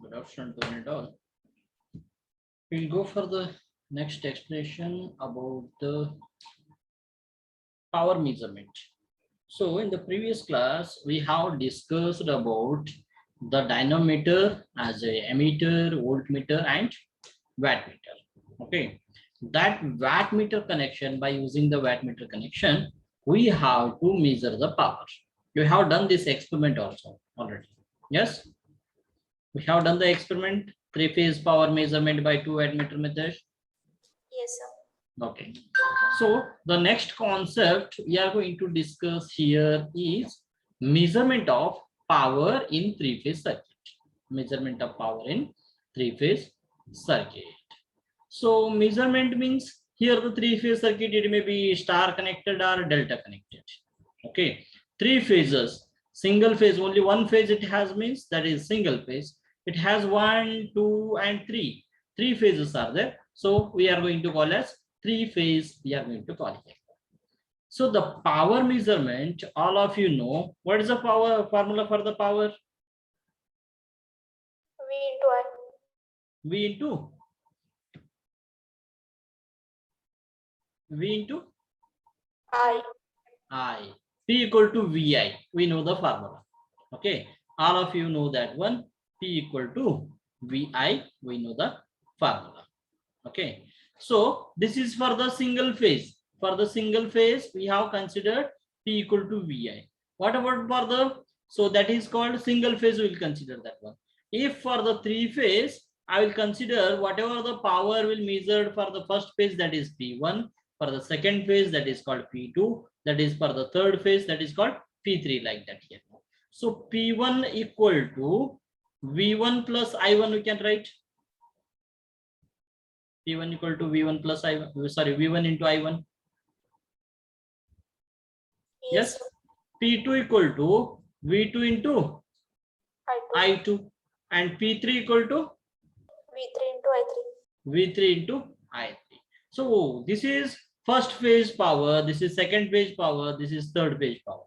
Good afternoon to one and all. We'll go for the next explanation about the power measurement. So in the previous class, we have discussed about the dynamometer as a ammeter, voltmeter, and wattmeter. Okay, that wattmeter connection, by using the wattmeter connection, we have to measure the power. You have done this experiment also already. Yes, we have done the experiment, three-phase power measurement by two wattmeter method. Yes, sir. Okay, so the next concept we are going to discuss here is measurement of power in three-phase circuit. Measurement of power in three-phase circuit. So measurement means here the three-phase circuit, it may be star connected or delta connected. Okay, three phases, single phase, only one phase it has means that is single phase. It has 1, 2, and 3. Three phases are there. So we are going to call as three phase. We are going to call it. So the power measurement, all of you know what is the power formula for the power? V into I. P equal to VI. We know the formula. Okay. All of you know that one. P equal to VI. We know the formula. Okay. So this is for the single phase. For the single phase, we have considered P equal to VI. What about for the, so that is called single phase, we will consider that one. If for the three phase, I will consider whatever the power will measured for the first phase, that is P1. For the second phase, that is called P2. That is for the third phase, that is called P3, like that here. So P1 equal to V1 plus I1, we can write. P1 equal to V1 plus I1, sorry, V1 into I1. Yes. P2 equal to V2 into I2. And P3 equal to V3 into I3. So this is first phase power, this is second phase power, this is third phase power.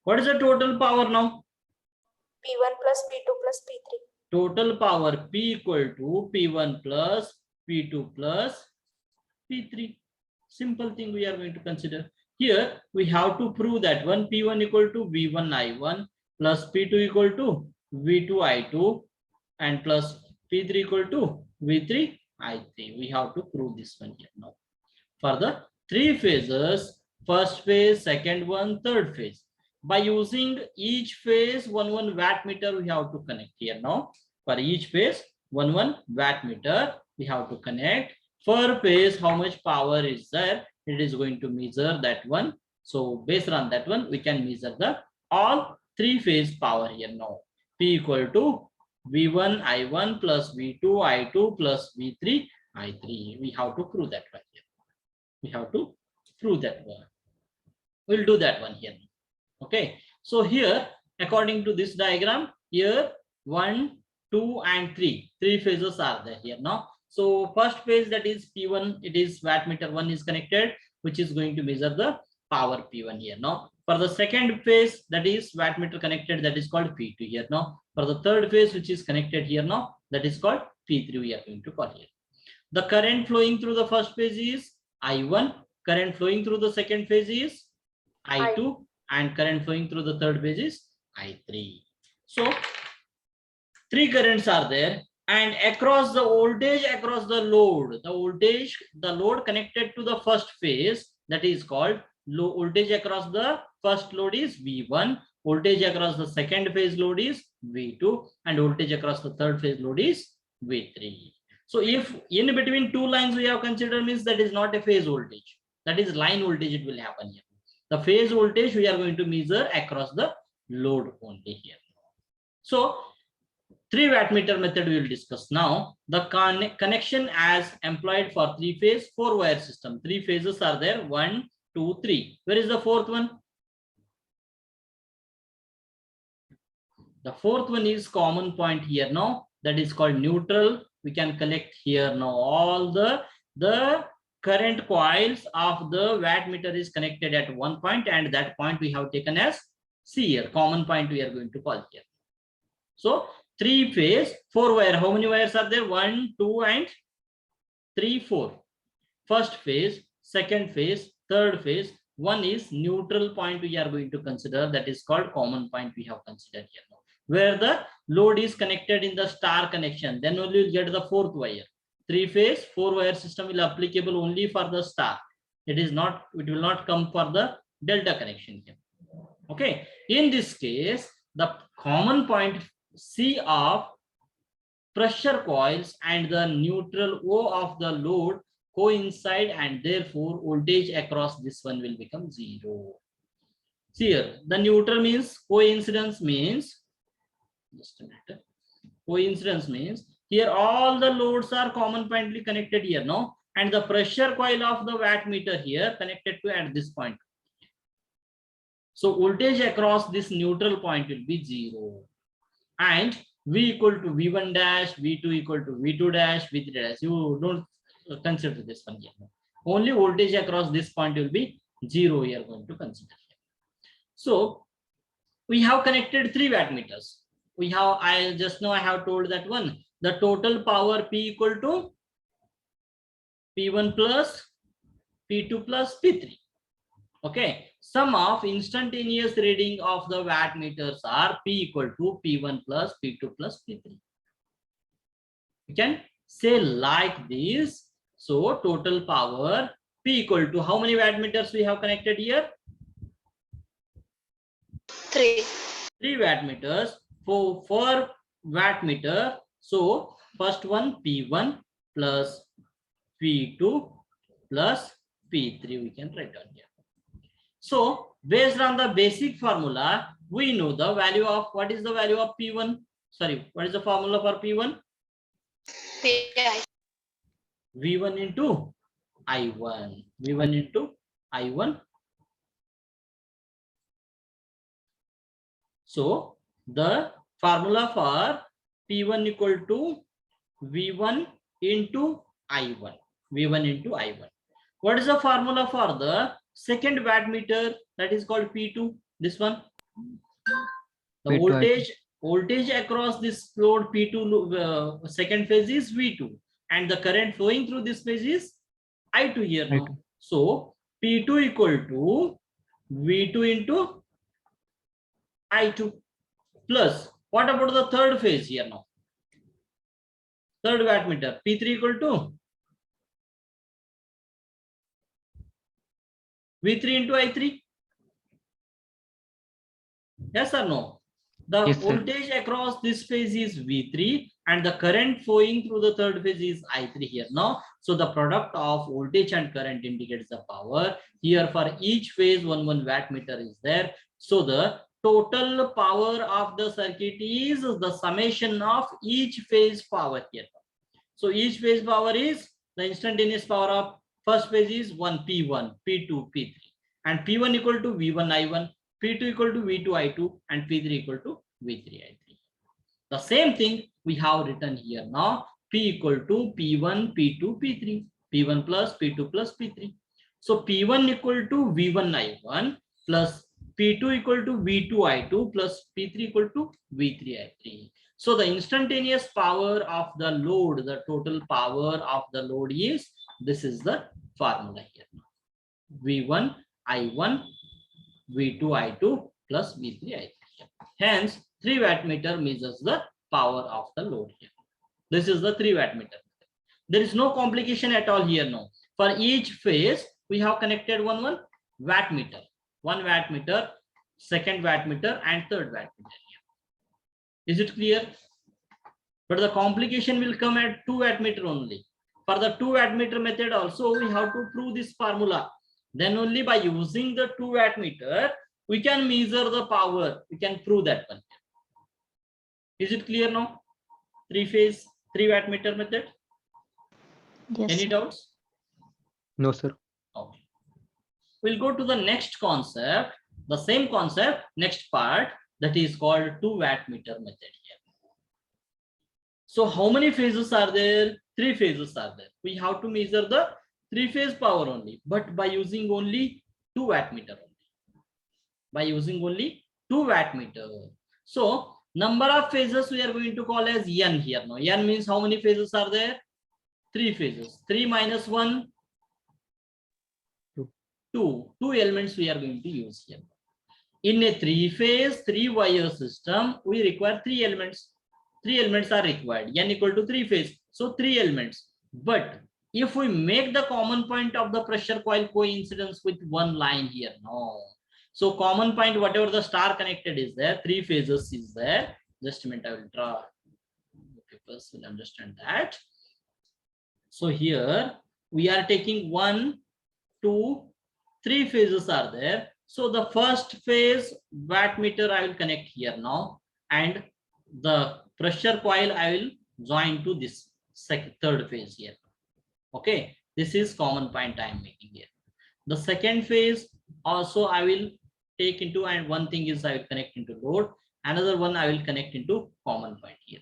What is the total power now? P1 plus P2 plus P3. Total power P equal to P1 plus P2 plus P3. Simple thing we are going to consider. Here we have to prove that one P1 equal to V1 I1 plus P2 equal to V2 I2 and plus P3 equal to V3 I3. We have to prove this one here now. For the three phases, first phase, second one, third phase. By using each phase 1 wattmeter, we have to connect here now. For each phase 1 wattmeter, we have to connect. Per phase, how much power is there? It is going to measure that one. So based on that one, we can measure the all three phase power here now. P equal to V1 I1 plus V2 I2 plus V3 I3. We have to prove that right here. We have to prove that one. We'll do that one here. Okay. So here, according to this diagram, here 1, 2, and 3. Three phases are there here now. So first phase, that is P1, it is wattmeter 1 is connected, which is going to measure the power P1 here now. For the second phase, that is wattmeter connected, that is called P2 here now. For the third phase, which is connected here now, that is called P3, we are going to call here. The current flowing through the first phase is I1, current flowing through the second phase is I2, and current flowing through the third phase is I3. So three currents are there, and across the voltage, across the load, the load connected to the first phase, that is called low voltage across the first load is V1, voltage across the second phase load is V2, and voltage across the third phase load is V3. So if in between two lines we have considered, means that is not a phase voltage, that is line voltage, it will happen here. The phase voltage we are going to measure across the load only here. So 3 wattmeter method we will discuss now. The connection as employed for three phase 4 wire system. Three phases are there, 1, 2, 3. Where is the fourth one? The fourth one is common point here now, that is called neutral. We can collect here now all the current coils of the wattmeter is connected at one point, and that point we have taken as C here, common point we are going to call here. So Three phase, 4 wire. How many wires are there? 1, 2, and 3, 4. First phase, second phase, third phase. One is neutral point we are going to consider, that is called common point we have considered here now. Where the load is connected in the star connection, then only you'll get the fourth wire. Three phase, 4 wire system will applicable only for the star. It will not come for the delta connection here. Okay, in this case, the common point C of pressure coils and the neutral O of the load coincide, and therefore voltage across this one will become 0. See here, the neutral means coincidence means, just a minute, coincidence means here all the loads are common pointly connected here, no, and the pressure coil of the wattmeter here connected to at this point. So voltage across this neutral point will be 0, and V equal to V1 dash, V2 equal to V2 dash, V3 dash. You don't consider this one here. Only voltage across this point will be 0 we are going to consider. So we have connected 3 wattmeters. We have, I just now I have told that one, the total power P equal to P1 plus P2 plus P3. Okay, sum of instantaneous reading of the wattmeters are P equal to P1 plus P2 plus P3. You can say like this. So total power P equal to, how many wattmeters we have connected here? 3. 3 wattmeters for wattmeter. So first one P1 plus P2 plus P3 we can write down here. So based on the basic formula, we know the value of, what is the value of P1? Sorry, what is the formula for P1? V1 into I1. V1 into I1. So the formula for P1 equal to V1 into I1. V1 into I1. What is the formula for the second wattmeter? That is called P2. This one. The P2, voltage across this load P2 second phase is V2, and the current flowing through this phase is I2 here now. I2. So P2 equal to V2 into I2 plus, what about the third phase here now? Third wattmeter, P3 equal to V3 into I3. Yes or no? The Yes, sir. voltage across this phase is V3 and the current flowing through the third phase is I3 here now. So the product of voltage and current indicates the power. Here for each phase 1 wattmeter is there. So the total power of the circuit is the summation of each phase power here. So each phase power is the instantaneous power of first phase is 1 P1, P2, P3, and P1 equal to V1 I1, P2 equal to V2 I2, and P3 equal to V3 I3. The same thing we have written here now. P equal to P1, P2, P3, P1 plus P2 plus P3. So P1 equal to V1 I1 plus P2 equal to V2 I2 plus P3 equal to V3 I3. So the instantaneous power of the load, the total power of the load is, this is the formula here. V1 I1, V2 I2 plus V3 I3. Hence 3 wattmeter measures the power of the load here. This is the 3 wattmeter. There is no complication at all here now. For each phase we have connected one wattmeter. 1 wattmeter, second wattmeter, and third wattmeter here. Is it clear? But the complication will come at 2 wattmeter only. For the 2 wattmeter method also we have to prove this formula. Then only by using the 2 wattmeter we can measure the power. We can prove that one. Is it clear now? 3 phase, 3 wattmeter method. Yes. Any doubts? No, sir. Okay. We'll go to the next concept. The same concept, next part, that is called 2 wattmeter method here. So how many phases are there? 3 phases are there. We have to measure the 3 phase power only, but by using only 2 wattmeter only. By using only 2 wattmeter. So Number of phases we are going to call as n here. Now n means how many phases are there? 3 phases. 3 minus 1, 2 elements we are going to use here. In a 3-phase 3-wire system, we require 3 elements. 3 elements are required. N equal to 3 phase. So 3 elements. But if we make the common point of the pressure coil coincidence with one line here, no. So common point, whatever the star connected is there, 3 phases is there. Just a minute, I will draw. People will understand that. So here we are taking 1, 2, 3 phases are there. So the first phase wattmeter I will connect here now, and the pressure coil I will join to this third phase here. Okay, this is common point I am making here. The second phase also I will take into, and one thing is I will connect into load, another one I will connect into common point here.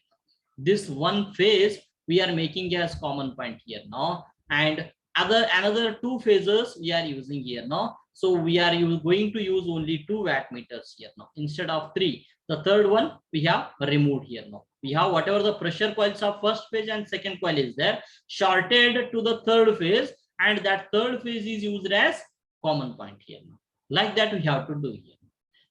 This one phase we are making as common point here now, and another 2 phases we are using here now. So we are going to use only 2 wattmeters here now instead of 3. The third one we have removed here now. We have whatever the pressure coils of first phase and second coil is there, shorted to the third phase, and that third phase is used as common point here now. Like that we have to do here.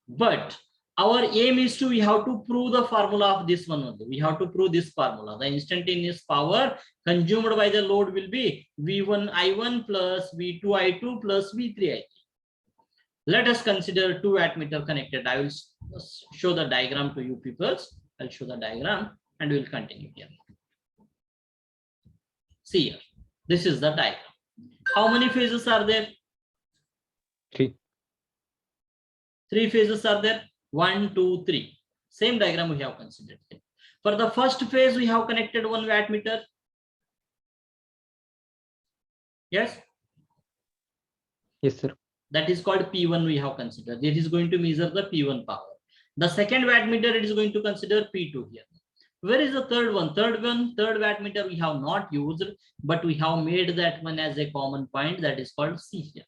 But our aim is we have to prove the formula of this one only. We have to prove this formula. The instantaneous power consumed by the load will be V1I1 plus V2I2 plus V3I3. Let us consider 2 wattmeter connected. I will show the diagram to you people. I'll show the diagram and we'll continue here. See here. This is the diagram. How many phases are there? 3. 3 phases are there. 1, 2, 3. Same diagram we have considered here. For the first phase, we have connected 1 wattmeter. Yes? Yes, sir. That is called P1 we have considered. It is going to measure the P1 power. The second wattmeter, it is going to consider P2 here. Where is the third one? Third wattmeter we have not used, but we have made that one as a common point, that is called C here.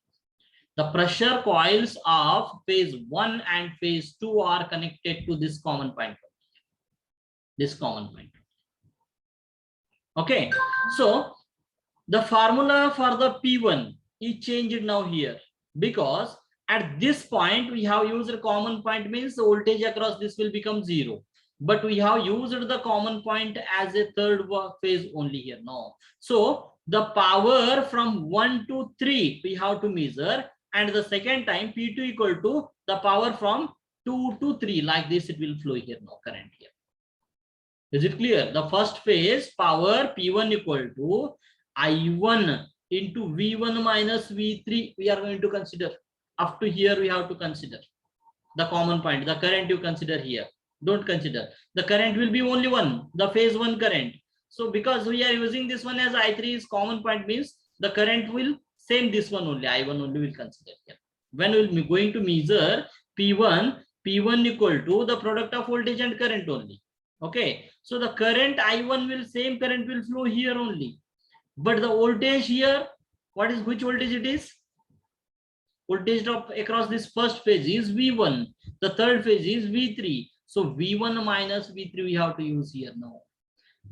The pressure coils of phase 1 and phase 2 are connected to this common point. This common point. Okay. So the formula for the P1 is changed now here, because at this point we have used a common point, means the voltage across this will become 0. But we have used the common point as a third phase only here now. So the power from 1 to 3 we have to measure, and the second time P2 equal to the power from 2 to 3, like this it will flow here now, current here. Is it clear? The first phase power P1 equal to I1 into V1 minus V3 we are going to consider. Up to here we have to consider the common point. The current you consider here. Don't consider. The current will be only one, the phase 1 current. So because we are using this one as I3 is common point, means the current will same this one only, I1 only will consider here. When we will be going to measure P1 equal to the product of voltage and current only. Okay. So the current I1 will, same current will flow here only. But the voltage here, which voltage it is? Voltage drop across this first phase is V1. The third phase is V3. So V1 minus V3 we have to use here now.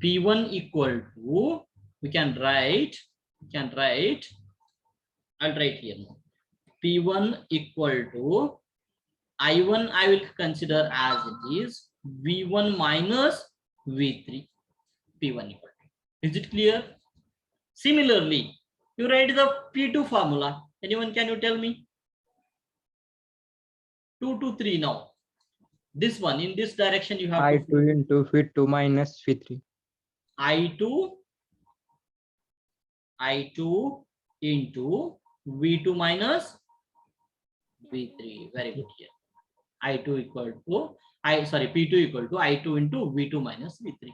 P1 equal to, we can write, I'll write here now. P1 equal to I1 I will consider as it is V1 minus V3. P1 equal to. Is it clear? Similarly, you write the P2 formula. Anyone, can you tell me? 2 to 3 now. This one, in this direction you have I2 into V2 minus V3. I2 into V2 minus V3. Very good here. I2 equal to, P2 equal to I2 into V2 minus V3.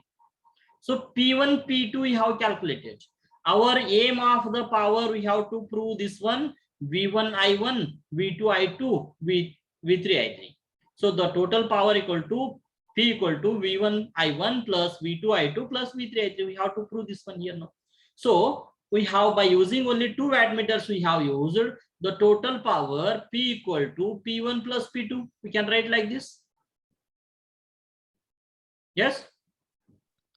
So P1, P2 we have calculated. Our aim of the power, we have to prove this one, V1 I1, V2 I2, V3 I3. So the total power equal to P equal to V1 I1 plus V2 I2 plus V3 I3. We have to prove this one here now. So we have, by using only 2 wattmeters, we have used the total power P equal to P1 plus P2. We can write like this. Yes,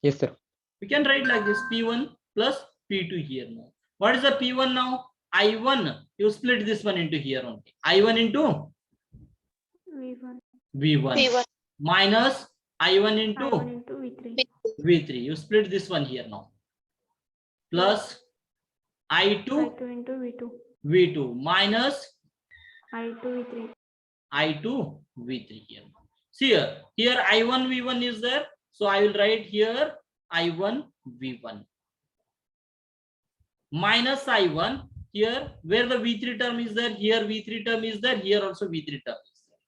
Yes, sir. we can write like this, P1 plus P2 here now. What is the P1 now? I1, you split this one into here only. I1 into V1. V1 minus I1 into I1 into V3. V3. You split this one here now. Plus I2 I2 into V2. V2 minus I2 V3. I2 V3 here. See here I1 V1 is there. So I will write here I1 V1 minus I1 here where the V3 term is there. Here V3 term is there. Here also V3 term is there.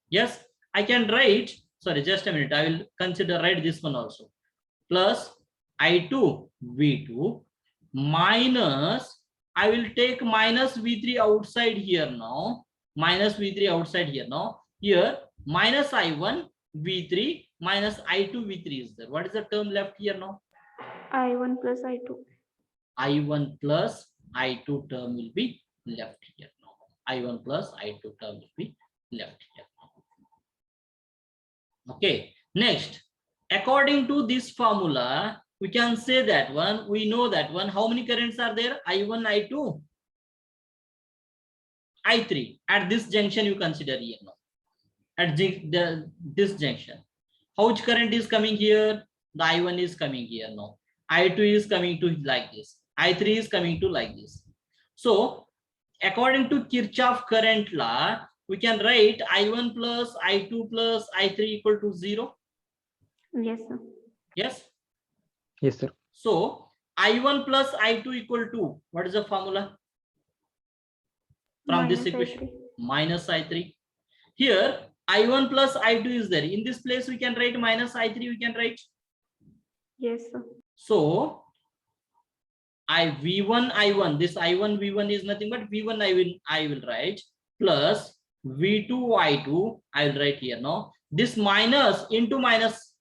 Yes, I can write. Sorry, just a minute. I will consider write this one also. Plus I2 V2 minus, I will take minus V3 outside here now. Minus V3 outside here now. Here minus I1 V3 minus I2 V3 is there. What is the term left here now? I1 plus I2. I1 plus I2 term will be left here now. I1 plus I2 term will be left here now. Okay, next, according to this formula, we can say that one, we know that one, how many currents are there? I1, I2, I3. At this junction, you consider here now. At this junction, how much current is coming here? The I1 is coming here now. I2 is coming to like this. I3 is coming to like this. So, according to Kirchhoff current law, we can write I1 plus I2 plus I3 equal to 0. Yes, sir. Yes. Yes, sir. So I1 plus I2 equal to, what is the formula? From Minus this equation, I3. minus I3. Here I1 plus I2 is there. In this place we can write minus I3, we can write. Yes, sir. So V1 I1, this I1 V1 is nothing but V1 I will write plus V2 I2 I will write here now. This minus into minus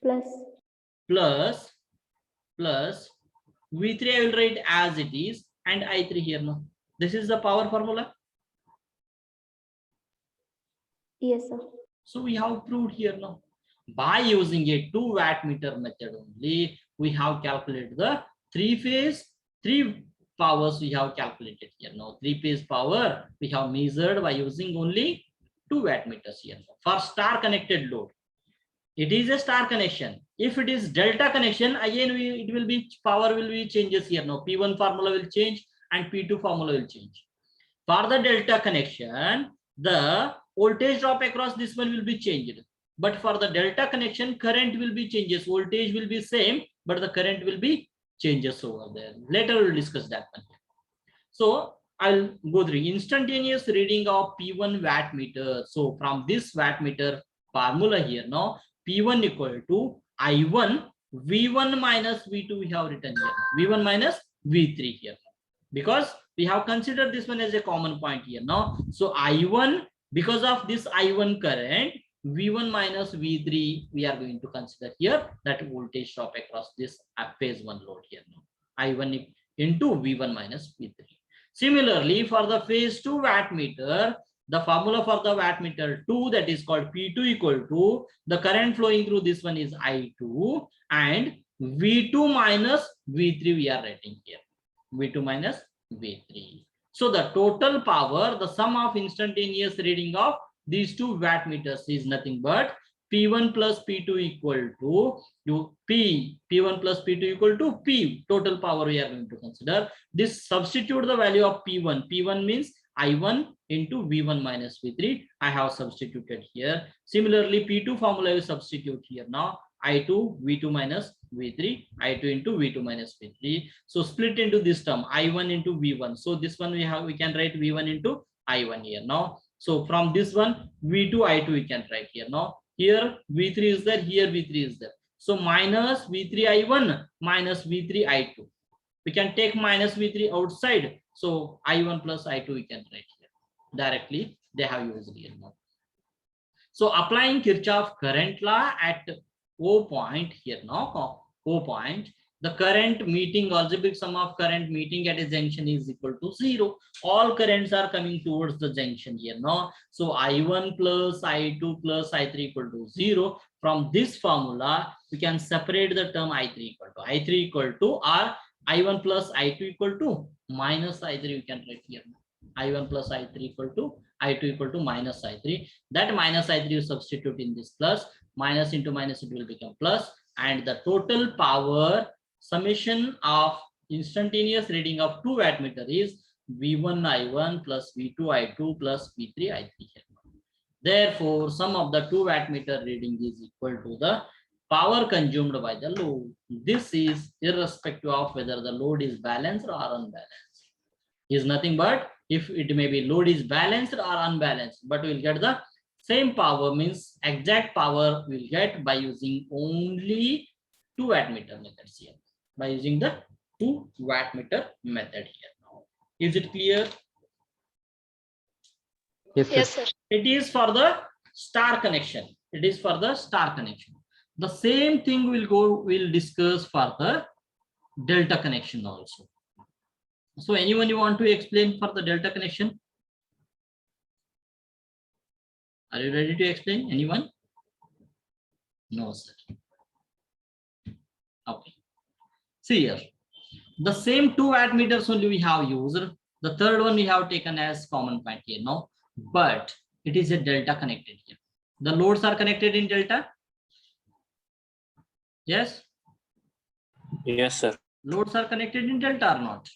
Plus. plus V3 I will write as it is and I3 here now. This is the power formula. Yes, sir. So we have proved here now. By using a 2 wattmeter method only, we have calculated the three powers we have calculated here now. 3-phase power we have measured by using only 2 wattmeters here now. For star connected load, it is a star connection. If it is delta connection, again it will be power will be changes here now. P1 formula will change and P2 formula will change. For the delta connection, the voltage drop across this one will be changed. But for the delta connection, current will be changes. Voltage will be same, but the current will be changes over there. Later we'll discuss that one. So I'll go through instantaneous reading of P1 wattmeter. So from this wattmeter formula here now, P1 equal to I1 V1 minus V2 we have written here. V1 minus V3 here. Because we have considered this one as a common point here now. So I1, because of this I1 current, V1 minus V3 we are going to consider here, that voltage drop across this phase 1 load here now. I1 into V1 minus V3. Similarly, for the phase 2 wattmeter, the formula for the wattmeter 2, that is called P2 equal to the current flowing through this one is I2 and V2 minus V3 we are writing here. V2 minus V3. So the total power, the sum of instantaneous reading of these 2 wattmeters is nothing but P1 plus P2 equal to P1 plus P2 equal to P, total power we are going to consider. This substitute the value of P1. P1 means I1 into V1 minus V3. I have substituted here. Similarly, P2 formula will substitute here now. I2 V2 minus V3, I2 into V2 minus V3. So split into this term I1 into V1. So this one we can write V1 into I1 here now. So from this one V2 I2 we can write here now. Here V3 is there, here V3 is there. So minus V3 I1 minus V3 I2. We can take minus V3 outside. So I1 plus I2 we can write here. Directly they have used here now. So applying Kirchhoff current law at O point here now, O point, the current meeting, algebraic sum of current meeting at a junction is equal to 0. All currents are coming towards the junction here now. So I1 plus I2 plus I3 equal to 0. from this formula, we can separate the term I3 equal to or I1 plus I2 equal to minus I3. You can write here. I1 plus I3 equal to I2 equal to minus I3. That minus I3 you substitute in this plus, minus into minus it will become plus, and the total power summation of instantaneous reading of 2 wattmeter is V1 I1 plus V2 I2 plus V3 I3 here. Therefore, sum of the 2 wattmeter reading is equal to the power consumed by the load. This is irrespective of whether the load is balanced or unbalanced. Is nothing but if it may be load is balanced or unbalanced, but we'll get the same power, means exact power we'll get by using only 2 wattmeter methods here. By using the 2 wattmeter method here. Now, is it clear? Yes, sir. Yes, sir. It is for the star connection. It is for the star connection. The same thing we'll discuss for the delta connection also. So anyone you want to explain for the delta connection? Are you ready to explain? Anyone? No, sir. Okay. See here. The same 2 wattmeters only we have used. The third one we have taken as common point here now, but it is a delta connected here. The loads are connected in delta. Yes. Yes, sir. Loads are connected in delta or not?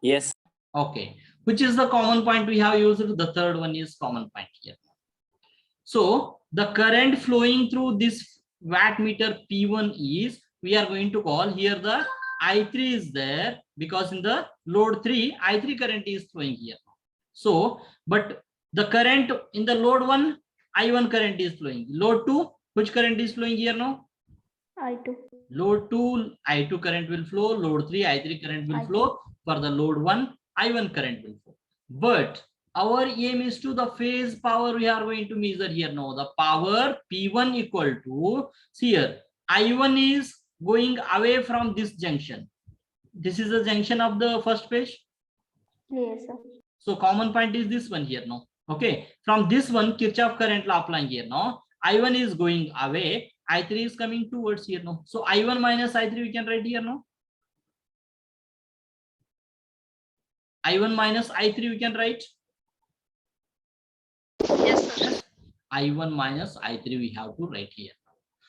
Yes. Okay. Which is the common point we have used? The third one is common point here. So the current flowing through this wattmeter P1 is, we are going to call here the I3 is there, because in the load 3, I3 current is flowing here. So, but the current in the load 1, I1 current is flowing. Load 2, which current is flowing here now? I2. Load 2, I2 current will flow. Load 3, I3 current will flow. For the load 1, I1 current will flow. But our aim is to the phase power we are going to measure here now. The power P1 equal to, see here, I1 is going away from this junction. This is the junction of the first phase. Yes, sir. So common point is this one here now. Okay. From this one, Kirchhoff current law applying here now. I1 is going away. I3 is coming towards here now. So I1 minus I3 we can write here now. I1 minus I3 we can write. Yes, sir. I1 minus I3 we have to write here.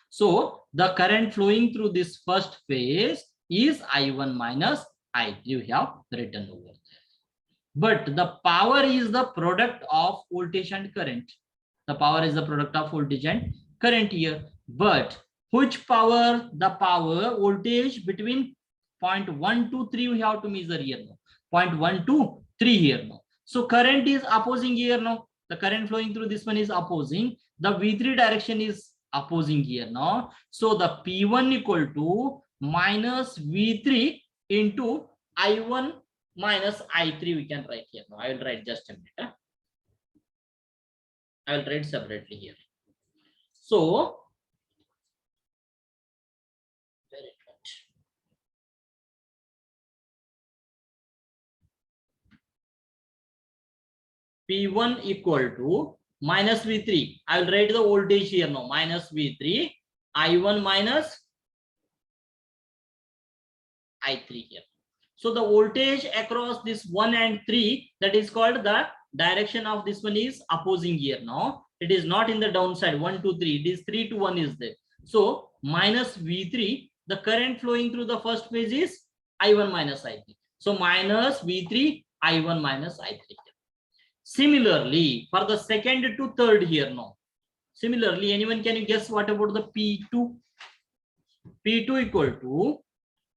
So the current flowing through this first phase is I1 minus I3 we have written over there. But the power is the product of voltage and current. The power is the product of voltage and current here. But which power? The power voltage between 0.1 to 3 we have to measure here now. 0.1 to 3 here now. So current is opposing here now. The current flowing through this one is opposing. The V3 direction is opposing here now. So the P1 equal to minus V3 into I1 minus I3 we can write here now. I will write just a minute. I will write separately here. So very good. P1 equal to minus V3. I will write the voltage here now. Minus V3 I1 minus I3 here. So the voltage across this 1 and 3, that is called the direction of this one is opposing here now. It is not in the downside 1 to 3. It is 3 to 1 is there. So minus V3, the current flowing through the first phase is I1 minus I3. So minus V3 I1 minus I3. Similarly, for the second to third here now. Similarly, anyone can you guess what about the P2? P2 equal to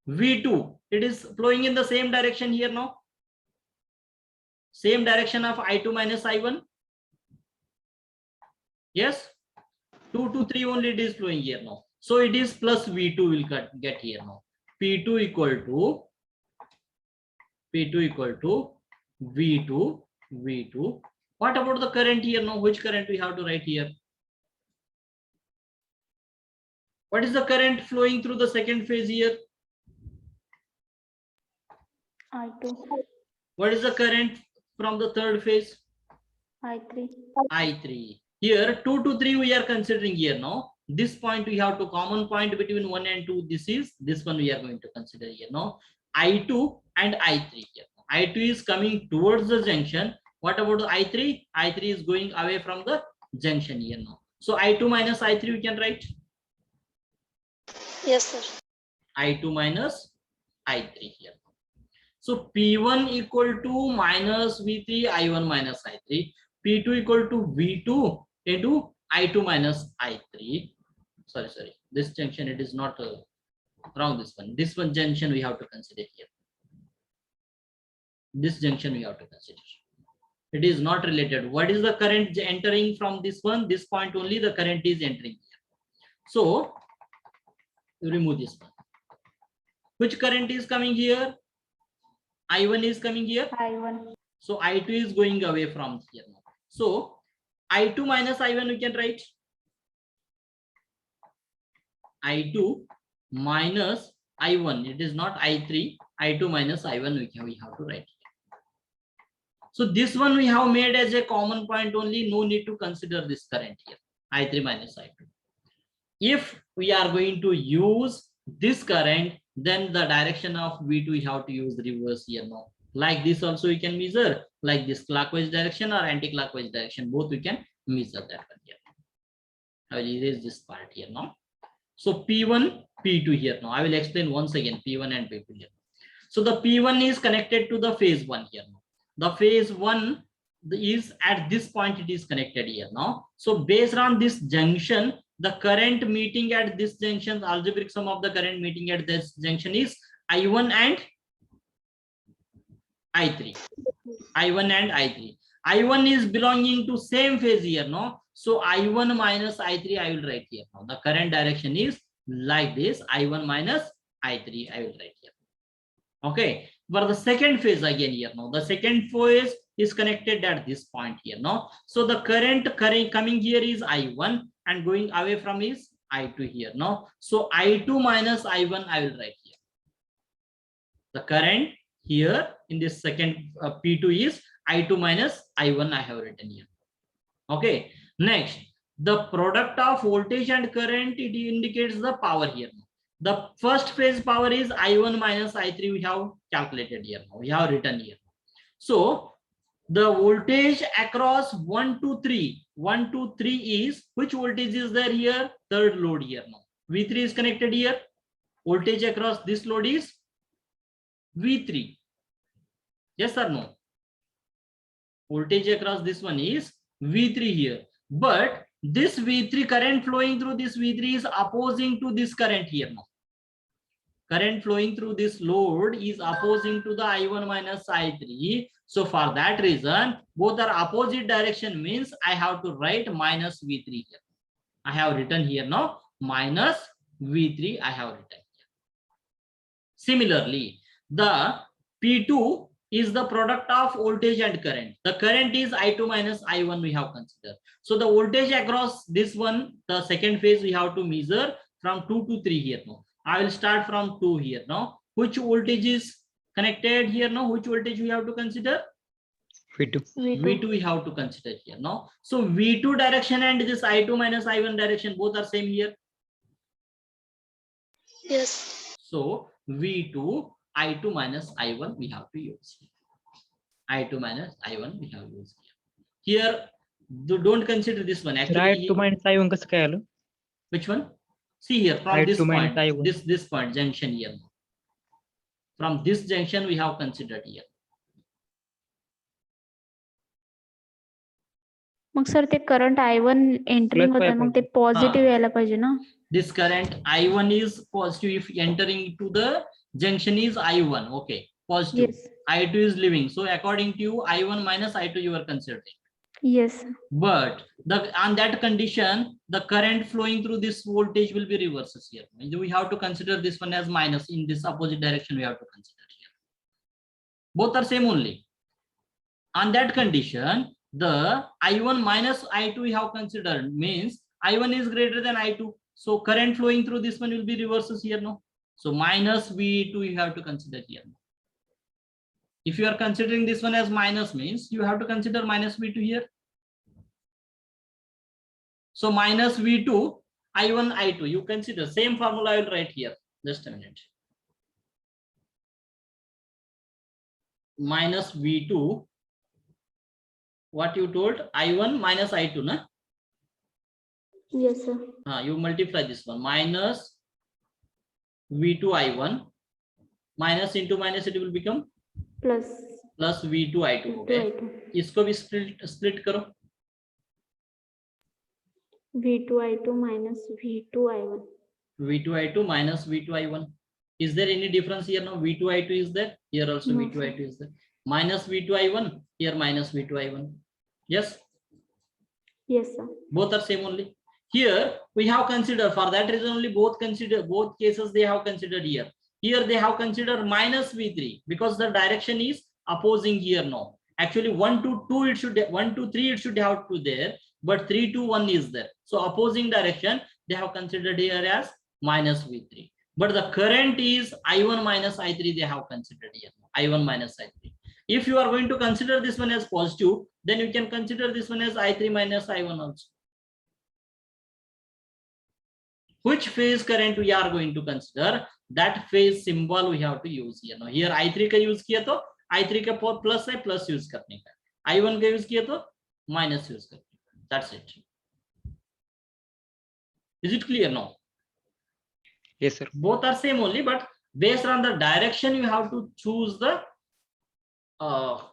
V2. It is flowing in the same direction here now. Same direction of I2 minus I1. Yes. 2 to 3 only it is flowing here now. So it is plus V2 will get here now. P2 equal to V2. What about the current here now? Which current we have to write here? What is the current flowing through the second phase here? I2. What is the current from the third phase? I3. I3. Here 2 to 3 we are considering here now. This point we have to common point between 1 and 2. This one we are going to consider here now. I2 and I3 here. I2 is coming towards the junction. What about the I3? I3 is going away from the junction here now. So I2 minus I3 we can write. Yes, sir. I2 minus I3 here. So P1 equal to minus V3, I1 minus I3. P2 equal to V2 into I2 minus I3. Sorry. This junction, it is not wrong. This one junction we have to consider here. This junction we have to consider. It is not related. What is the current entering from this one? This point only the current is entering here. So remove this one. Which current is coming here? I1 is coming here. I1. So I2 is going away from here now. So I2 minus I1 we can write. I2 minus I1. It is not I3. I2 minus I1 we have to write. So this one we have made as a common point only. No need to consider this current here. I3 minus I2. If we are going to use this current, then the direction of V2 we have to use reverse here now. Like this also we can measure, like this clockwise direction or anti-clockwise direction, both we can measure that one here. I will erase this part here now. So P1, P2 here now. I will explain once again P1 and P2 here. So the P1 is connected to the phase 1 here now. The phase 1 is at this point, it is connected here now. So based on this junction, the current meeting at this junction, algebraic sum of the current meeting at this junction is I1 and I3. I1 and I3. I1 is belonging to same phase here, no? So I1 minus I3 I will write here now. The current direction is like this, I1 minus I3 I will write here. Okay, for the second phase again here now, the second phase is connected at this point here now. So the current coming here is I1 and going away from is I2 here now. So I2 minus I1 I will write here. The current here in this second P2 is I2 minus I1 I have written here. Okay, next the product of voltage and current, it indicates the power here. The first phase power is I1 minus I3 we have calculated here now, we have written here. So the voltage across 1 to 3 is, which voltage is there here? Third load here now. V3 is connected here. Voltage across this load is V3. Yes or no? Voltage across this one is V3 here. But this V3 current flowing through this V3 is opposing to this current here now. Current flowing through this load is opposing to the I1 minus I3. So for that reason, both are opposite direction, means I have to write minus V3 here. I have written here now minus V3 I have written here. Similarly, the P2 is the product of voltage and current. The current is I2 minus I1 we have considered. So the voltage across this one, the second phase we have to measure from 2 to 3 here now. I will start from 2 here now. Which voltage is connected here now? Which voltage we have to consider? V2. V2 we have to consider here now. So V2 direction and this I2 minus I1 direction both are same here. Yes. So V2, I2 minus I1 we have to use here. I2 minus I1 we have used here. Here, don't consider this one. Actually, I2 minus I1 कसं काय आलं? which one? See here, from I2 this minus point, I1. this point, junction here. From this junction we have considered here. Mug sir ते current I1 entering Plus होतं, मग ते positive यायला पाहिजे ना. This current I1 is positive if entering into the junction is I1. Okay, positive. Yes. I2 is leaving. So according to you, I1 minus I2 you are considering. Yes. But on that condition, the current flowing through this voltage will be reverses here. We have to consider this one as minus. In this opposite direction, we have to consider here. Both are same only. On that condition, the I1 minus I2 we have considered, means I1 is greater than I2. So current flowing through this one will be reverses here, no? So minus V2 you have to consider here. If you are considering this one as minus, means you have to consider minus V2 here. So minus V2, I1, I2. You consider same formula I will write here. Just a minute. Minus V2. What you told? I1 minus I2, na? Yes, sir. You multiply this one. Minus V2 I1. Minus into minus it will become Plus plus V2 I2. Okay. V2 इसको भी split करो. I2 minus V2 I1. V2 I2 minus V2 I1. Is there any difference here? No, V2 I2 is there. Here also No, V2 sir. I2 is there. Minus V2 I1. Here minus V2 I1. Yes. Yes, sir. Both are same only. Here we have considered, for that reason only both cases they have considered here. Here they have considered minus V3 because the direction is opposing here now. Actually 1 to 2 it should 1 to 3 it should have to there, but 3 to 1 is there. So opposing direction they have considered here as minus V3. But the current is I1 minus I3 they have considered here. I1 minus I3. If you are going to consider this one as positive, then you can consider this one as I3 minus I1 also. Which phase current we are going to consider, that phase symbol we have to use here. Now here I3 का use किया तो I3 का plus है, plus use करने का. I1 का use किया तो minus use करने का. That's it. Is it clear now? Yes, sir. Both are same only, but based on the direction you have to choose the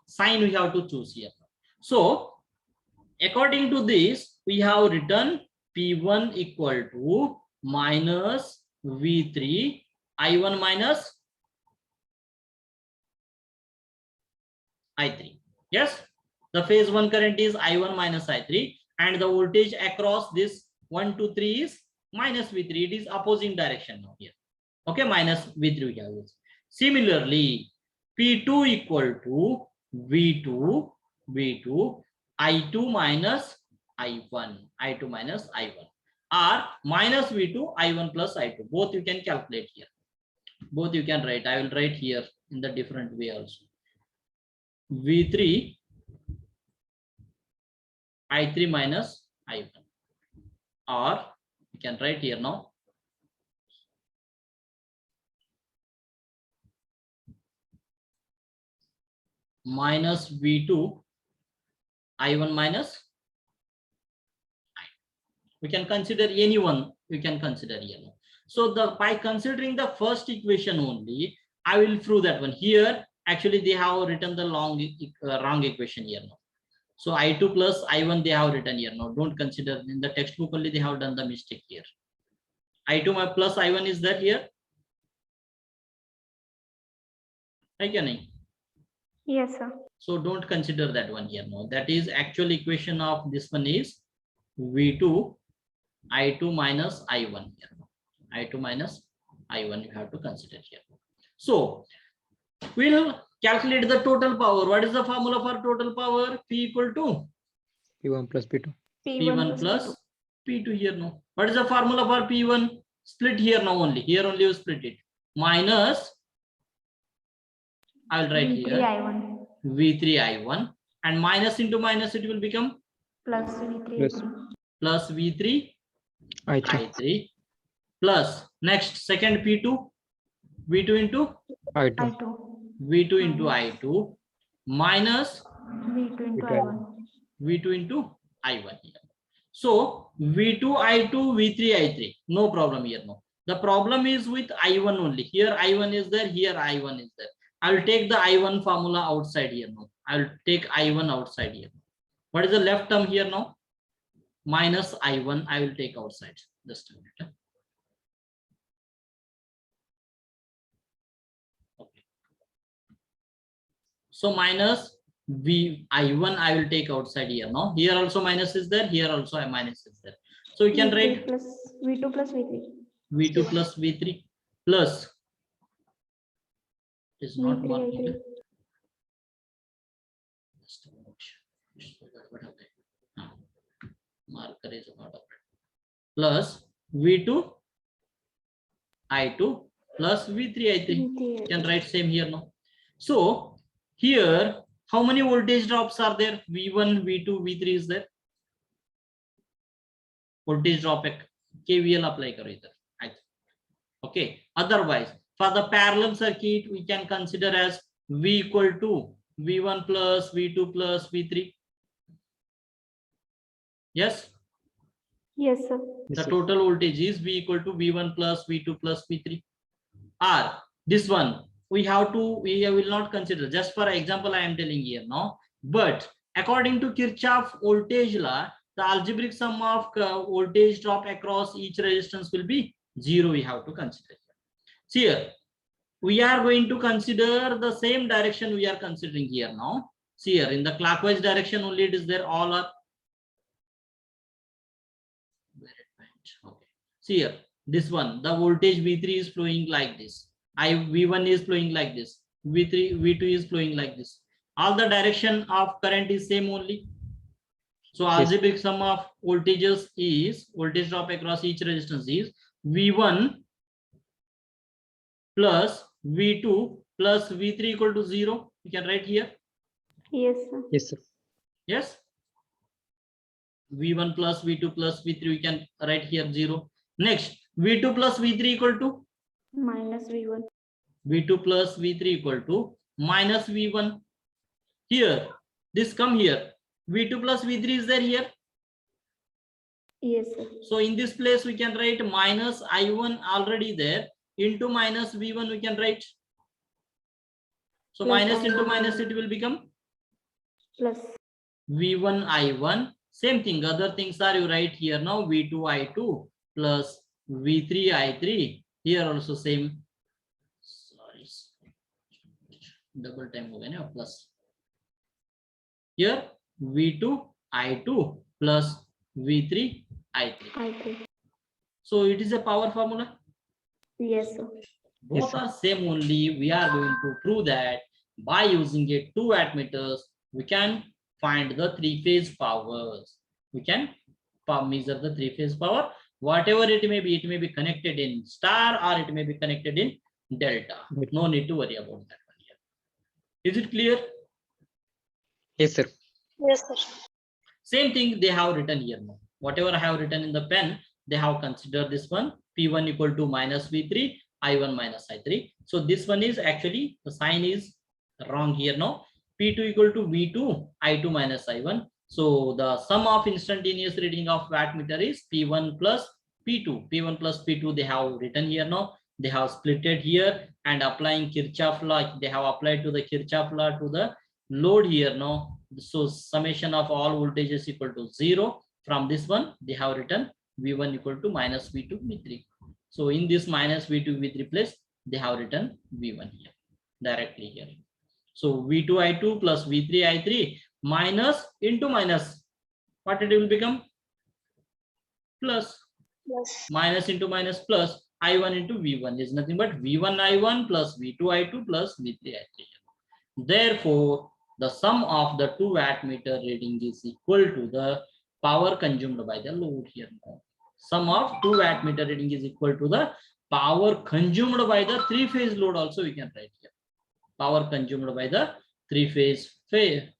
sign we have to choose here. So according to this, we have written P1 equal to minus V3 I1 minus I3. Yes, the phase 1 current is I1 minus I3 and the voltage across this 1 to 3 is minus V3. It is opposing direction now here. Okay, minus V3 we have used. Similarly, P2 equal to V2 I2 minus I1, I2 minus I1, or minus V2 I1 plus I2. Both you can calculate here. Both you can write. I will write here in the different way also. V3 I3 minus I1, or you can write here now. Minus V2 I1 minus I. We can consider anyone. We can consider here. So by considering the first equation only, I will prove that one. Here actually they have written the wrong equation here now. So I2 plus I1 they have written here now. Don't consider in the textbook only they have done the mistake here. I2 plus I1 is that here? Yes, sir. So don't consider that one here now. That is actual equation of this one is V2 I2 minus I1 here. I2 minus I1 you have to consider here. So we'll calculate the total power. What is the formula for total power? P equal to P1 plus P2. P1 plus P2 here now. What is the formula for P1? Split here now only. Here only you split it. Minus, I will write V3 here I1 V3 I1, and minus into minus it will become plus V3 Yes. I3. plus V3 I3. I3 plus next second P2 V2 into I2. I2 V2 into I2 minus V2 into V2 I1. V2 into I1 here. So V2 I2 V3 I3, no problem here now. The problem is with I1 only. Here I1 is there, here I1 is there. I will take the I1 formula outside here now. I will take I1 outside here. What is the left term here now? Minus I1 I will take outside. Just a minute. Okay. So minus I1 I will take outside here now. Here also minus is there, here also a minus is there. So you can V3 write plus V2 plus V3. V2 plus V3 plus is not V3 marking. I3. Just a minute. What happened? Marker is not operating. Plus V2 I2 plus V3 I3. You can write same here now. So here how many voltage drops are there? V1, V2, V3 is there. voltage drop KVL apply karo idhar. Okay. Otherwise, for the parallel circuit, we can consider as V equal to V1 plus V2 plus V3. Yes. Yes, sir. Yes, The sir. total voltage is V equal to V1 plus V2 plus V3. Or this one, we will not consider. Just for example, I am telling here now. But according to Kirchhoff voltage law, the algebraic sum of voltage drop across each resistance will be 0. We have to consider. See here, we are going to consider the same direction we are considering here now. See here, in the clockwise direction only it is there, all are. Okay. See here, this one, the voltage V3 is flowing like this. V1 is flowing like this. V2 is flowing like this. All the direction of current is same only. So algebraic sum of voltages is, voltage drop across each resistance is V1 plus V2 plus V3 equal to 0. You can write here. Yes, sir. Yes, sir. Yes. V1 plus V2 plus V3, we can write here 0. Next, V2 plus V3 equal to Minus V1. V2 plus V3 equal to minus V1. Here, this come here. V2 plus V3 is there here. Yes, sir. So in this place, we can write minus I1 already there. Into minus V1 we can write. So Plus minus into I1. minus it will become Plus. V1 I1. Same thing, other things are you write here now, V2 I2 plus V3 I3. Here also same. Sorry, double time over now, plus. Here V2 I2 plus V3 I3. I3. So it is a power formula. Yes, sir. Both are same only. We are going to prove that by using a 2 wattmeters, we can find the 3-phase powers. We can measure the 3-phase power. Whatever it may be connected in star or it may be connected in delta. No need to worry about that one here. Is it clear? Yes, sir. Yes, sir. Same thing they have written here now. Whatever I have written in the pen, they have considered this one. P1 equal to minus V3, I1 minus I3. So this one is actually, the sign is wrong here now. P2 equal to V2, I2 minus I1. So the sum of instantaneous reading of wattmeter is P1 plus P2. P1 plus P2 they have written here now. They have split it here and applying Kirchhoff law. They have applied to the Kirchhoff law to the load here now. So summation of all voltages equal to 0. From this one, they have written V1 equal to minus V2, V3. So in this minus V2, V3 place, they have written V1 here, directly here. So V2 I2 plus V3 I3 minus into minus. What it will become? Plus. Yes. Minus into minus plus. I1 into V1 is nothing but V1 I1 plus V2 I2 plus V3 I3. Therefore, the sum of the 2 wattmeter reading is equal to the power consumed by the load here now. Sum of 2 wattmeter reading is equal to the power consumed by the 3-phase load also we can write here. Power consumed by the 3-phase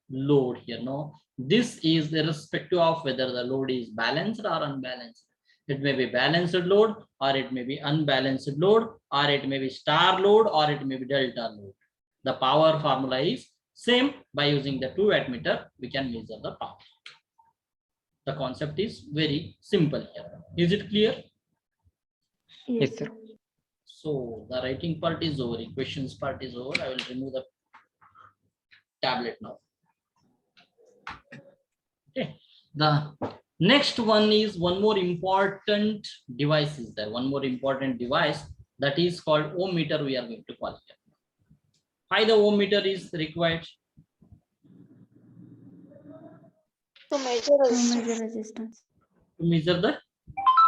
load here now. This is irrespective of whether the load is balanced or unbalanced. It may be balanced load or it may be unbalanced load or it may be star load or it may be delta load. The power formula is same. By using the 2 wattmeter, we can measure the power. The concept is very simple here. Is it clear? Yes, sir. So the writing part is over. Equations part is over. I will remove the tablet now. Okay. The next one is one more important device is there. One more important device that is called ohm meter. We are going to call here. Why the ohm meter is required? To measure Resistance. To measure the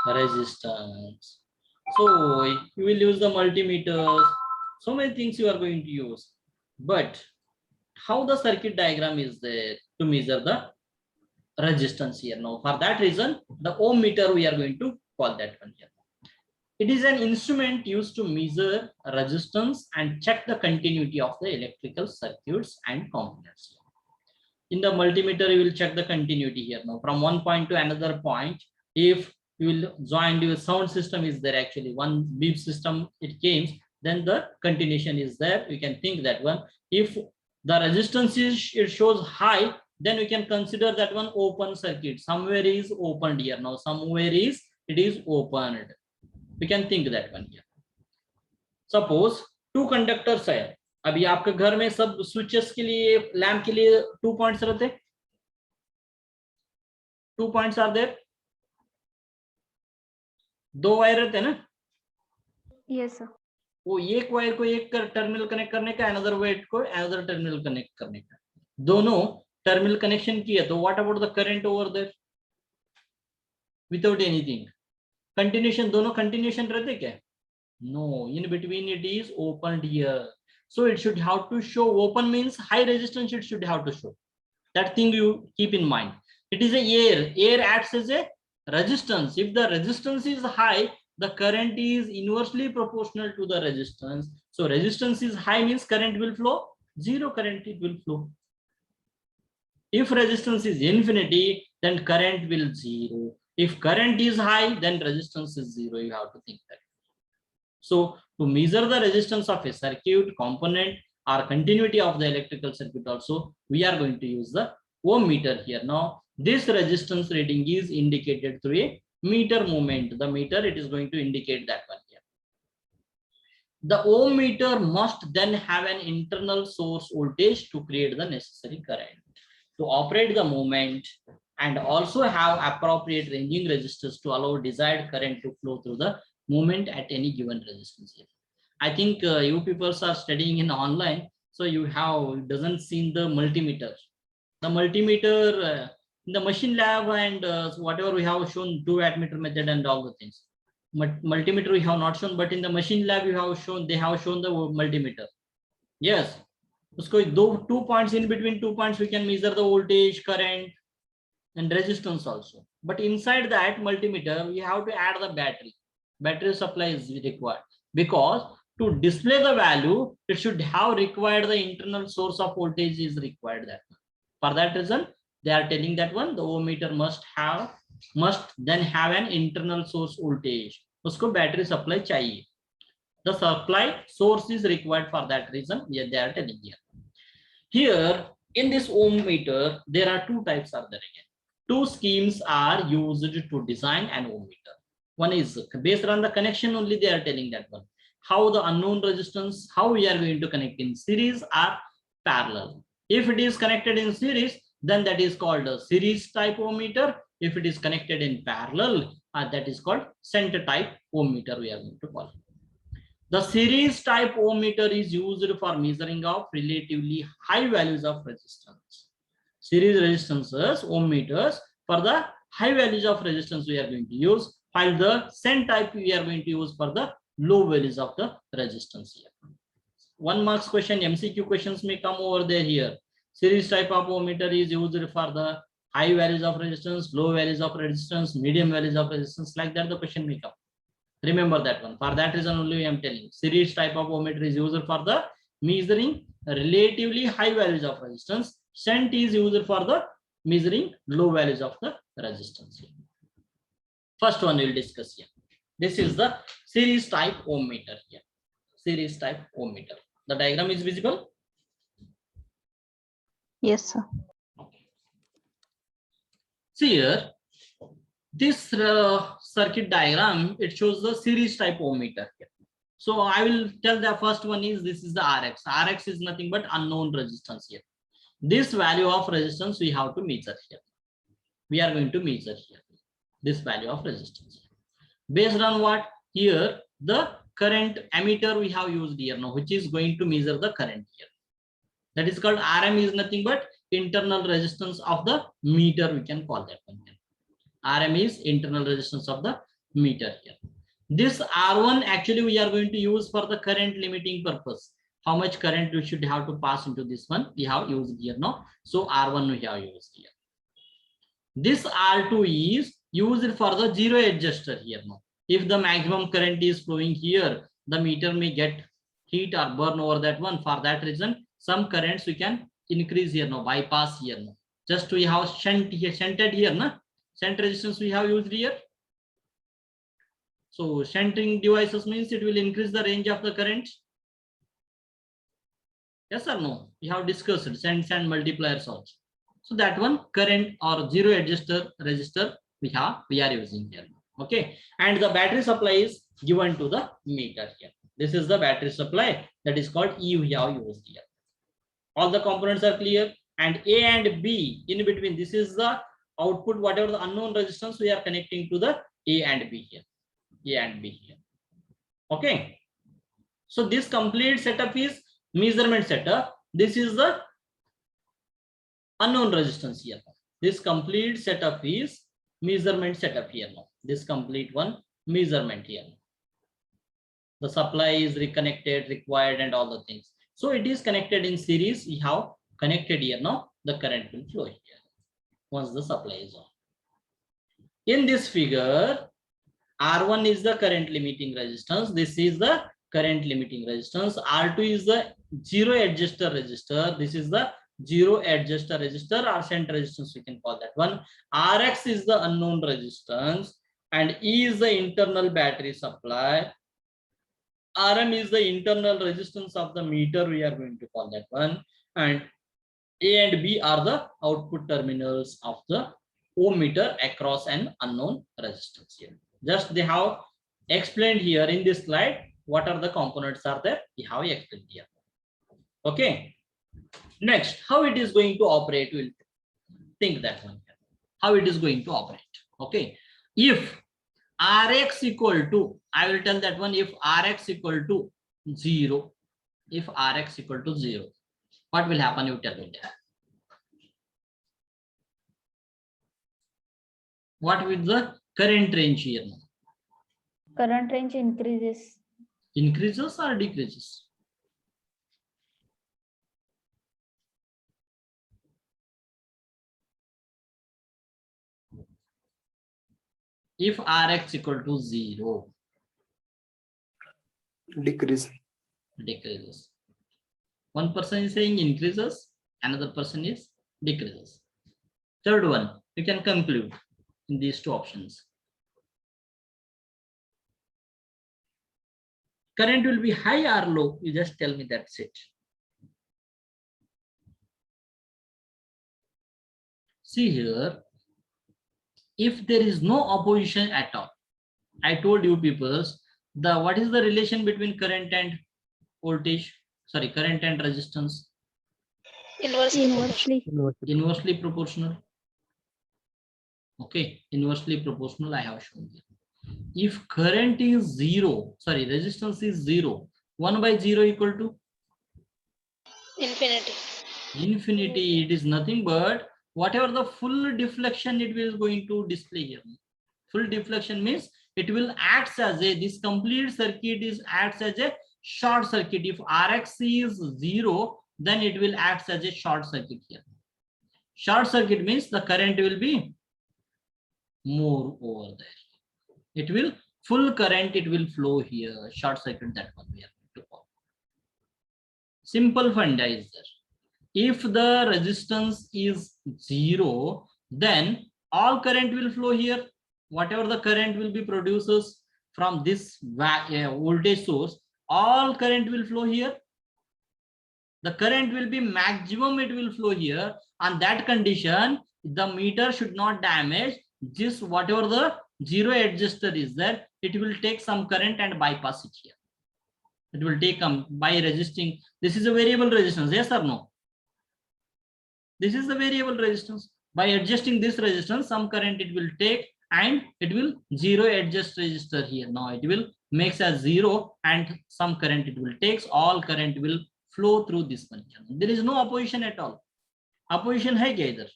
resistance. So you will use the multimeters. So many things you are going to use. But how the circuit diagram is there to measure the resistance here now? For that reason, the ohm meter we are going to call that one here. It is an instrument used to measure resistance and check the continuity of the electrical circuits and components. In the multimeter, you will check the continuity here now. From one point to another point, if you will join your sound system is there. Actually one beep system it came, then the continuation is there. You can think that one. If the resistance is it shows high, then we can consider that one open circuit. Somewhere is opened here. Now somewhere is it is opened. We can think that one here. Suppose two conductors है. अभी आपके घर में सब switches के लिए lamp के लिए 2 पॉइंट्स रहते. 2 पॉइंट्स आर देयर. 2 वायर रहते हैं ना. Yes, sir. वो एक वायर को एक टर्मिनल कनेक्ट करने का, अनदर वायर को अनदर टर्मिनल कनेक्ट करने का. दोनों टर्मिनल कनेक्शन किया तो what about the current over there without anything. Continuation दोनों कंटिन्यूएशन रहते क्या? No, in between it is opened here. So it should have to show. Open means high resistance it should have to show. That thing you keep in mind. It is a air. Air acts as a resistance. If the resistance is high, the current is inversely proportional to the resistance. So resistance is high means current will flow. Zero current it will flow. If resistance is infinity, then current will zero. If current is high, then resistance is zero. You have to think that. So to measure the resistance of a circuit component or continuity of the electrical circuit also, we are going to use the ohm meter here. Now this resistance reading is indicated through a meter movement. The meter, it is going to indicate that one here. The ohm meter must then have an internal source voltage to create the necessary current. To operate the movement and also have appropriate ranging resistors to allow desired current to flow through the movement at any given resistance here. I think you people are studying in online, so you have doesn't seen the multimeter. The multimeter in the machine lab and whatever we have shown 2 wattmeter method and all the things. Multimeter we have not shown, but in the machine lab you have shown, they have shown the multimeter. Yes. So 2 points in between 2 points we can measure the voltage, current and resistance also. But inside that multimeter we have to add the battery. Battery supply is required because to display the value it should have required the internal source of voltage is required. That for that reason they are telling that one the ohm meter must then have an internal source voltage. Usko battery supply chahiye. The supply source is required for that reason. Yeah, they are telling here. Here in this ohm meter there are 2 types are there again. 2 schemes are used to design an ohm meter. One is based on the connection only, they are telling that one. How the unknown resistance, how we are going to connect in series or parallel. If it is connected in series, then that is called a series type ohm meter. If it is connected in parallel, that is called center type ohm meter we are going to call it. The series type ohm meter is used for measuring of relatively high values of resistance. Series resistances, ohm meters, for the high values of resistance we are going to use, while the cent type we are going to use for the low values of the resistance here. 1 marks question, MCQ questions may come over there here. Series type of ohm meter is used for the high values of resistance, low values of resistance, medium values of resistance, like that the question may come. Remember that one. For that reason only I am telling. Series type of ohm meter is used for the measuring relatively high values of resistance. Cent is used for the measuring low values of the resistance here. First one we will discuss here. This is the series type ohm meter here. Series type ohm meter. The diagram is visible? Yes, sir. Okay. See here, this circuit diagram, it shows the series type ohm meter here. So I will tell the first one is this is the Rx. Rx is nothing but unknown resistance here. This value of resistance we have to measure here. We are going to measure here this value of resistance. Based on what? Here the current ammeter we have used here now, which is going to measure the current here. That is called Rm, is nothing but internal resistance of the meter, we can call that one here. Rm is internal resistance of the meter here. This R1 actually we are going to use for the current limiting purpose. How much current we should have to pass into this one we have used here now. So R1 we have used here. This R2 is used for the zero adjuster here now. If the maximum current is flowing here, the meter may get heat or burn over that one. For that reason, some currents we can increase here now, bypass here now. Just we have shunt here, shunted here, na? Shunt resistance we have used here. So shunting devices means it will increase the range of the current. Yes or no? We have discussed shunt and multipliers also. So that one current or zero adjuster resistor we are using here. Okay, and the battery supply is given to the meter here. This is the battery supply that is called E we have used here. All the components are clear, and A and B in between, this is the output, whatever the unknown resistance we are connecting to the A and B here. A and B here. Okay, so this complete setup is measurement setup. This is the unknown resistance here. This complete setup is measurement setup here now. This complete one measurement here. The supply is reconnected, required, and all the things. So it is connected in series. We have connected here now. The current will flow here once the supply is on. In this figure, R1 is the current limiting resistance. This is the current limiting resistance. R2 is the zero adjuster resistor. This is the zero adjuster resistor or shunt resistance, we can call that one. Rx is the unknown resistance, and E is the internal battery supply. Rm is the internal resistance of the meter, we are going to call that one. And A and B are the output terminals of the ohm meter across an unknown resistance here. Just they have explained here in this slide what are the components are there. We have explained here. Okay. Next, how it is going to operate, we'll think that one. How it is going to operate. Okay. If Rx equal to, I will tell that one, if Rx equal to 0, if Rx equal to 0, what will happen? You tell me that. What with the current range here now? Current range increases. Increases or decreases? If Rx equal to 0, decrease. decreases. One person is saying increases, another person is decreases. Third one, we can conclude in these two options. Current will be high or low? You just tell me, that's it. See here, if there is no opposition at all, I told you people, what is the relation between current and voltage? Sorry, current and resistance? Inversely. Inversely proportional. Okay, inversely proportional I have shown here. If current is 0, sorry, resistance is 0, 1 by 0 equal to? Infinity. Infinity. It is nothing but whatever the full deflection it is going to display here. Full deflection means it will act as a, this complete circuit is acts as a short circuit. If Rx is 0, then it will act as a short circuit here. Short circuit means the current will be more over there. It will, full current it will flow here. Short circuit, that one we are going to call. Simple funda is there. If the resistance is 0, then all current will flow here. Whatever the current will be produces from this voltage source, all current will flow here. The current will be maximum, it will flow here. On that condition, the meter should not damage this, whatever the zero adjuster is there, it will take some current and bypass it here. It will take by resisting. This is a variable resistance, yes or no? This is the variable resistance. By adjusting this resistance, some current it will take and it will zero adjust resistor here. Now it will makes as 0 and some current it will takes. All current will flow through this one. There is no opposition at all. Opposition hai kya idhar?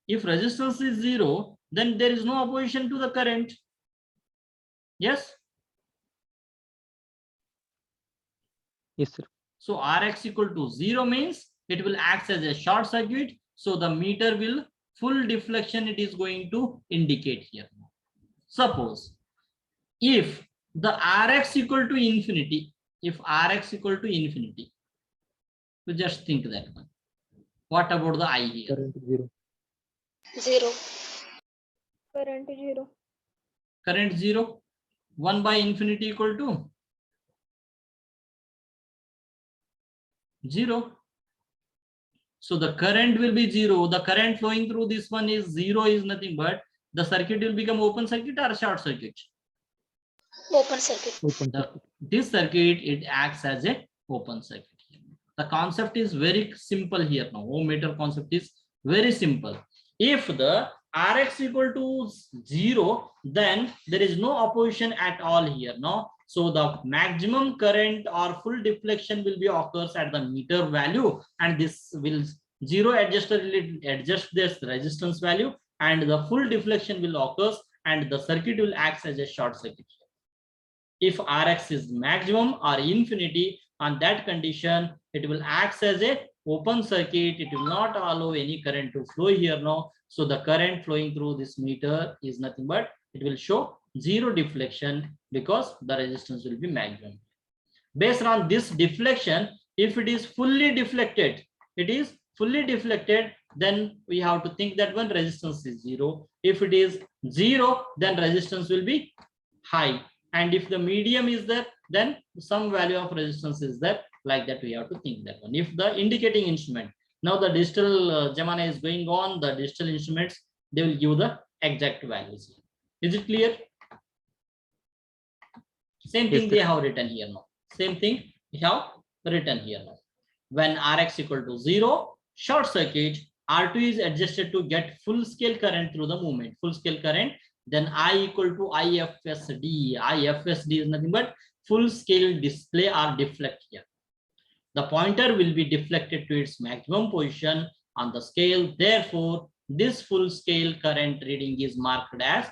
If resistance is 0, then there is no opposition to the current. Yes? Yes, sir. So Rx equal to 0 means it will act as a short circuit. So the meter will full deflection it is going to indicate here. Suppose if the Rx equal to infinity, if Rx equal to infinity, so just think that one. What about the I here? Current 0. 0. Current 0. current 0, 1 by infinity equal to 0. So the current will be 0. The current flowing through this one is 0, is nothing but the circuit will become open circuit or short circuit. Open circuit. Open circuit. This circuit, it acts as a open circuit. The concept is very simple here now. Ohm meter concept is very simple. If the Rx equal to 0, then there is no opposition at all here. No, so the maximum current or full deflection will be occurs at the meter value, and this will 0 adjuster will adjust this resistance value, and the full deflection will occurs, and the circuit will act as a short circuit. If Rx is maximum or infinity, on that condition, it will act as a open circuit. It will not allow any current to flow here now. So the current flowing through this meter is nothing but it will show 0 deflection because the resistance will be maximum. Based on this deflection, if it is fully deflected, then we have to think that one resistance is 0. If it is 0, then resistance will be high. And if the medium is there, then some value of resistance is there. Like that, we have to think that one. If the indicating instrument, now the digital Jamana is going on, the digital instruments, they will give the exact values. Is it clear? Same thing they have written here now. Same thing we have written here now. When Rx equal to 0, short circuit, R2 is adjusted to get full scale current through the movement. Full scale current. Then I equal to IFSD. IFSD is nothing but full scale display or deflect here. The pointer will be deflected to its maximum position on the scale. Therefore, this full scale current reading is marked as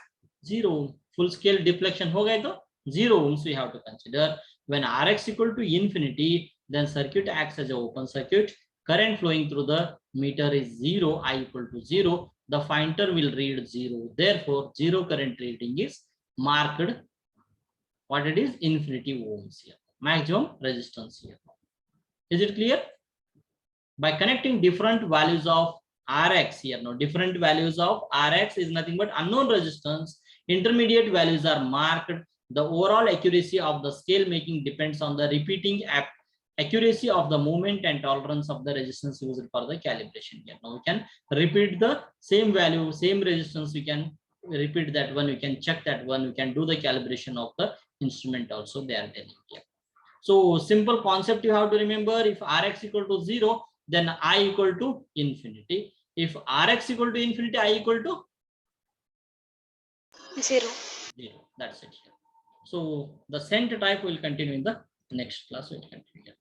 0. Full scale deflection ho gaye to 0 ohms we have to consider. When Rx equal to infinity, then circuit acts as an open circuit. Current flowing through the meter is 0. I equal to 0. The pointer will read 0. Therefore, 0 current reading is marked. What it is? Infinity ohms here. Maximum resistance here. Is it clear? By connecting different values of Rx here. Now, different values of Rx is nothing but unknown resistance. Intermediate values are marked. The overall accuracy of the scale making depends on the repeating accuracy of the movement and tolerance of the resistance used for the calibration here. Now we can repeat the same value, same resistance, we can repeat that one, we can check that one, we can do the calibration of the instrument also they are telling here. So simple concept you have to remember, if Rx equal to 0, then I equal to infinity. If Rx equal to infinity, I equal to 0. That's it here. So the center type will continue in the next class. We'll continue here.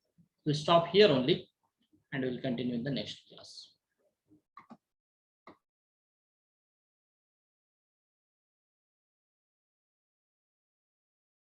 We'll stop here only and we'll continue in the next class.